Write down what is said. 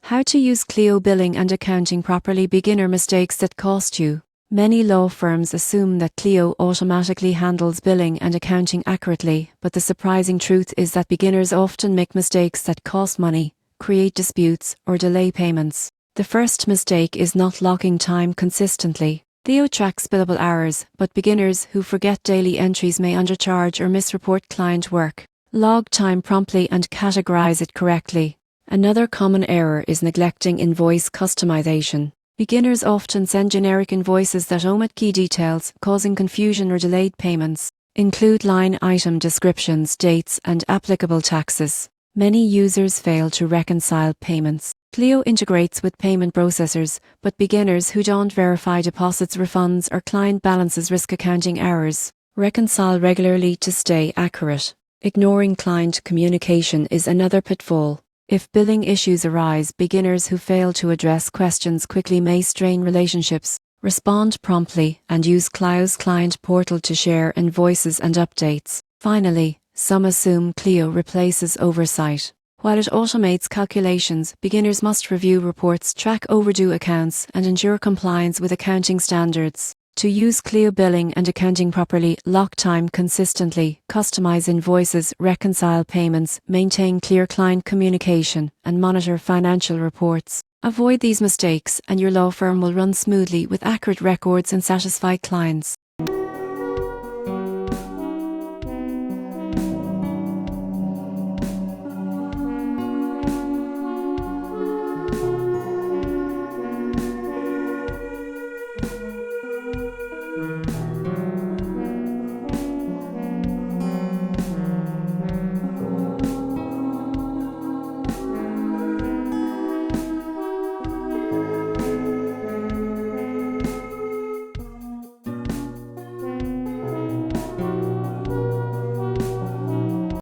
How to use Clio billing and accounting properly. Beginner mistakes that cost you. Many law firms assume that Clio automatically handles billing and accounting accurately, but the surprising truth is that beginners often make mistakes that cost money, create disputes, or delay payments. The first mistake is not logging time consistently. Clio tracks billable hours, but beginners who forget daily entries may undercharge or misreport client work. Log time promptly and categorize it correctly. Another common error is neglecting invoice customization. Beginners often send generic invoices that omit key details, causing confusion or delayed payments. Include line item descriptions, dates, and applicable taxes. Many users fail to reconcile payments. Clio integrates with payment processors, but beginners who don't verify deposits, refunds, or client balances risk accounting errors. Reconcile regularly to stay accurate. Ignoring client communication is another pitfall. If billing issues arise, beginners who fail to address questions quickly may strain relationships. Respond promptly and use Clio's client portal to share invoices and updates. Finally, some assume Clio replaces oversight. While it automates calculations, beginners must review reports, track overdue accounts, and ensure compliance with accounting standards. To use Clio billing and accounting properly, log time consistently, customize invoices, reconcile payments, maintain clear client communication, and monitor financial reports. Avoid these mistakes, and your law firm will run smoothly with accurate records and satisfied clients.